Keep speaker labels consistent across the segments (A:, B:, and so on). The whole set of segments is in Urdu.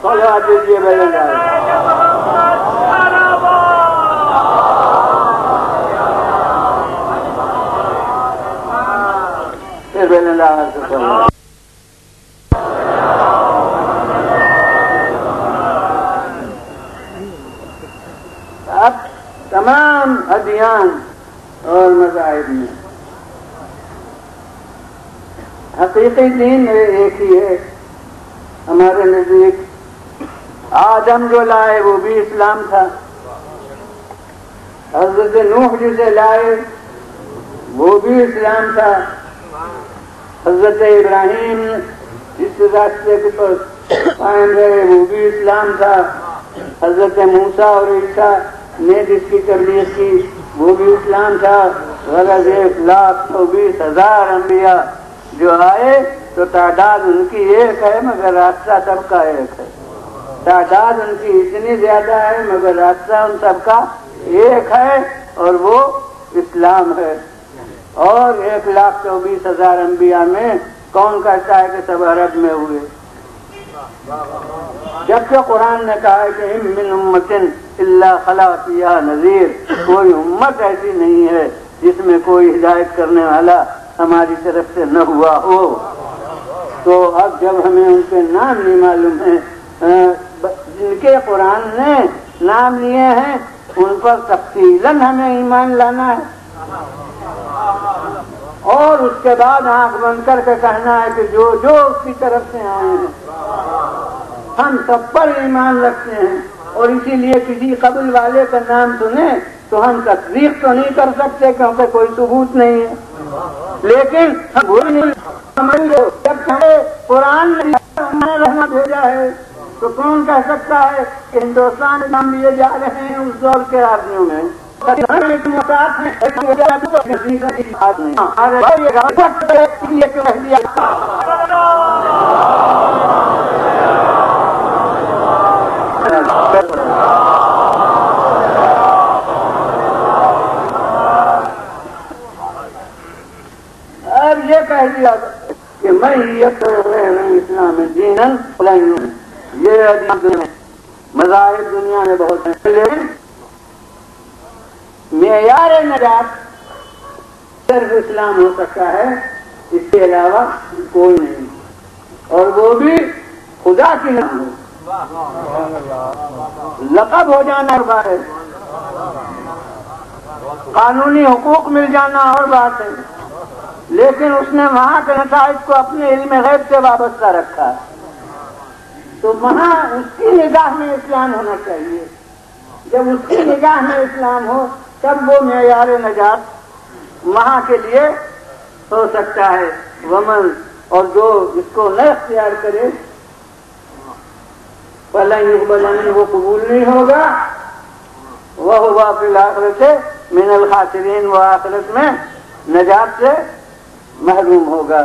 A: صلوات دیجیے بھائی جان. پھر بھائی اللہ اب تمام ادیان اور مذاہب میں حقیقی دین ایک ہی ہے. ہمارے نزدیک آدم جو لائے وہ بھی اسلام تھا. حضرت نوح جسے لائے وہ بھی اسلام تھا. حضرت ابراہیم جس راستے پر قائم رہے وہ بھی اسلام تھا. حضرت موسیٰ اور عیسیٰ نے جس کی تبلیغ کی وہ بھی اسلام تھا. غرض 1,20,000 انبیاء جو آئے تو تعداد ان کی ایک ہے مگر راستہ سب کا ایک ہے. تعداد ان کی اتنی زیادہ ہے مگر راستہ ان سب کا ایک ہے اور وہ اسلام ہے. اور 1,24,000 انبیاء میں کون کہتا ہے کہ سب عرب میں ہوئے؟ جبکہ قرآن نے کہا ہے کہ ان من امت الا خلا فیہا نذیر، کوئی امت ایسی نہیں ہے جس میں کوئی ہدایت کرنے والا ہماری طرف سے نہ ہوا ہو. تو اب جب ہمیں ان کے نام نہیں معلوم ہیں جن کے قرآن نے نام لیے ہیں ان پر تفصیلاً ہمیں ایمان لانا ہے اور اس کے بعد آنکھ بند کر کے کہنا ہے کہ جو جو اس کی طرف سے آئے ہیں ہم سب پر ایمان رکھتے ہیں. اور اسی لیے کسی قبل والے کا نام سنیں تو ہم تصدیق تو نہیں کر سکتے کیونکہ کوئی ثبوت نہیں ہے. لیکن جب قرآن نے رحمت بھیجا ہے تو کون کہہ سکتا ہے کہ ہندوستان میں نام لیے جا رہے ہیں اس دور کے آدمیوں میں؟ اب یہ کہہ دیا کہ میں اسلام دیناً یہ مذاہب دنیا میں بہت ہیں لیکن معیار نجات صرف اسلام ہو سکتا ہے، اس کے علاوہ کوئی نہیں. اور وہ بھی خدا کی نام ہو. لقب ہو جانا اور بات ہے، قانونی حقوق مل جانا اور بات ہے، لیکن اس نے وہاں کے نتائج کو اپنے علم غیب سے وابستہ رکھا تو وہاں اس کی نگاہ میں اسلام ہونا چاہیے. جب اس کی نگاہ میں اسلام ہو تب وہ معیار نجات وہاں کے لیے ہو سکتا ہے. ومن اور جو اس کو نہ اختیار کرے فلن يقبل منه، وہ قبول نہیں ہوگا. وهو في الآخرة من الخاسرين، وہ آخرت میں نجات سے محروم ہوگا.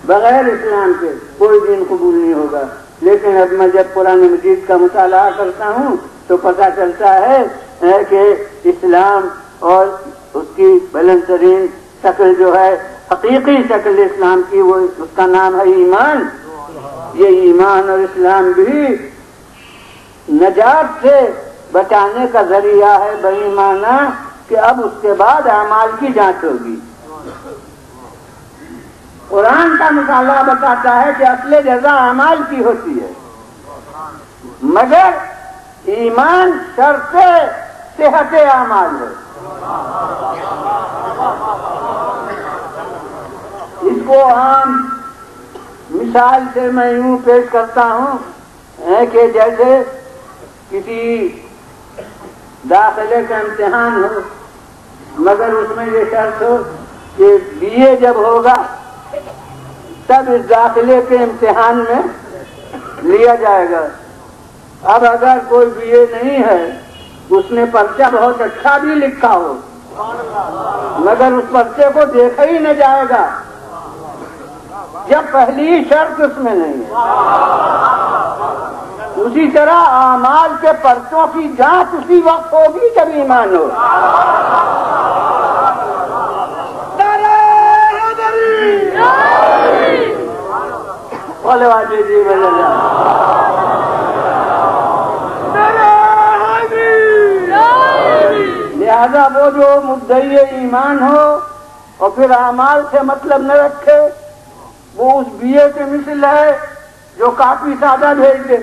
A: بغیر اسلام کے کوئی دین قبول نہیں ہوگا. لیکن اب میں جب قرآن مجید کا مطالعہ کرتا ہوں تو پتہ چلتا ہے کہ اسلام اور اس کی بلند ترین شکل جو ہے حقیقی شکل اسلام کی وہ اس کا نام ہے ایمان. یہ ایمان اور اسلام بھی نجات سے بچانے کا ذریعہ ہے بے ایمانہ کہ اب اس کے بعد اعمال کی جانچ ہوگی. قرآن کا مطالعہ بتاتا ہے کہ اصل جزا اعمال کی ہوتی ہے مگر ایمان شرط صحت اعمال ہے. اس کو عام مثال سے میں یوں پیش کرتا ہوں کہ جیسے کسی داخلے کا امتحان ہو مگر اس میں یہ شرط ہو کہ BA جب ہوگا تب اس داخلے کے امتحان میں لیا جائے گا. اب اگر کوئی BA نہیں ہے اس نے پرچہ بہت اچھا بھی لکھا ہو مگر اس پرچے کو دیکھا ہی نہ جائے گا جب پہلی شرط اس میں نہیں ہے. اسی طرح اعمال کے پرچوں کی جانچ اسی وقت ہوگی جب ایمان ہو. جی لہذا وہ جو مدعی ایمان ہو اور پھر اعمال سے مطلب نہ رکھے وہ اس بیے کے مثل ہے جو کافی سادہ بھیج دے،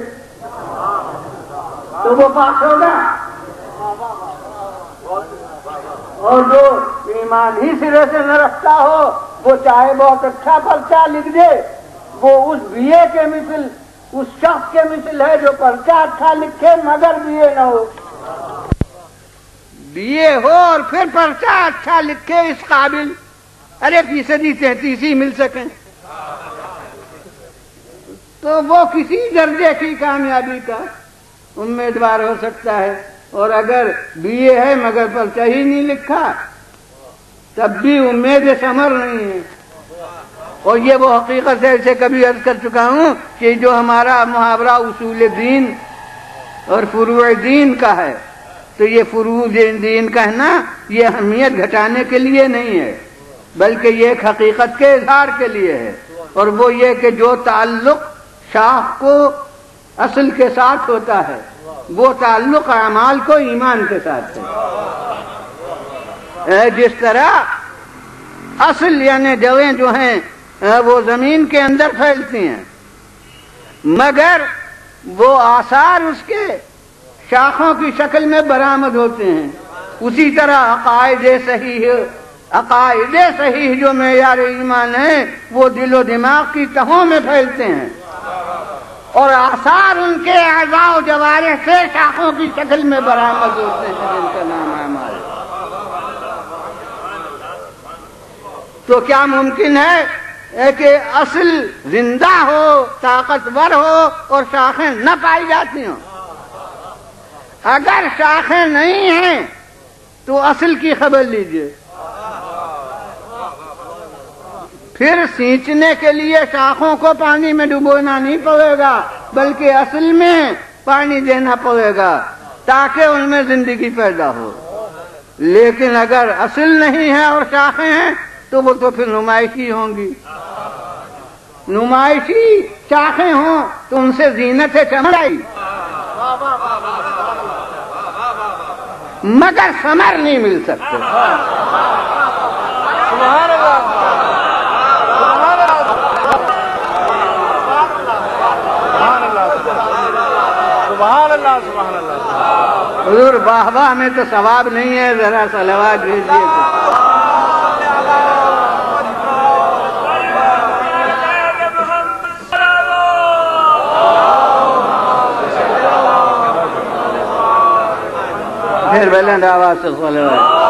A: تو وہ پاس ہوگا، اور جو ایمان ہی سرے سے نہ رکھتا ہو وہ چاہے بہت اچھا پرچہ لکھ دے، وہ اس بیے کے مثل، اس شخص کے مثل ہے جو پرچہ اچھا لکھے مگر بیے نہ ہو۔ بیے ہو اور پھر پرچہ اچھا لکھے اس قابل، ارے 33% مل سکیں تو وہ کسی درجے کی کامیابی کا امیدوار ہو سکتا ہے، اور اگر بیے ہے مگر پرچہ ہی نہیں لکھا تب بھی امید ثمر نہیں ہے۔ اور یہ وہ حقیقت ہے، اسے کبھی عرض کر چکا ہوں کہ جو ہمارا محاورہ اصول دین اور فروع دین کا ہے، تو یہ فروع دین کہنا یہ اہمیت گھٹانے کے لیے نہیں ہے، بلکہ یہ ایک حقیقت کے اظہار کے لیے ہے، اور وہ یہ کہ جو تعلق شاخ کو اصل کے ساتھ ہوتا ہے وہ تعلق اعمال کو ایمان کے ساتھ ہے۔ جس طرح اصل یعنی جڑیں جو ہیں وہ زمین کے اندر پھیلتی ہیں مگر وہ آثار اس کے شاخوں کی شکل میں برآمد ہوتے ہیں، اسی طرح عقائد صحیح جو معیار ایمان ہیں وہ دل و دماغ کی تہوں میں پھیلتے ہیں، اور آثار ان کے اعضاء و جوارح سے شاخوں کی شکل میں برآمد ہوتے ہیں جن کا نام اعمال۔ تو کیا ممکن ہے کہ اصل زندہ ہو، طاقتور ہو اور شاخیں نہ پائی جاتی ہوں؟ اگر شاخیں نہیں ہیں تو اصل کی خبر لیجئے، پھر سینچنے کے لیے شاخوں کو پانی میں ڈبونا نہیں پڑے گا بلکہ اصل میں پانی دینا پڑے گا تاکہ ان میں زندگی پیدا ہو۔ لیکن اگر اصل نہیں ہے اور شاخیں ہیں تو وہ تو پھر نمائشی ہوں گی، نمائشی شاخیں ہوں تو ان سے زینت چمک آئی مگر ثمر نہیں مل سکتے۔ حضور واہ واہ میں تو ثواب نہیں ہے، ذرا صلوات بھیجیے۔ پھر بلند آواز سے صلوات۔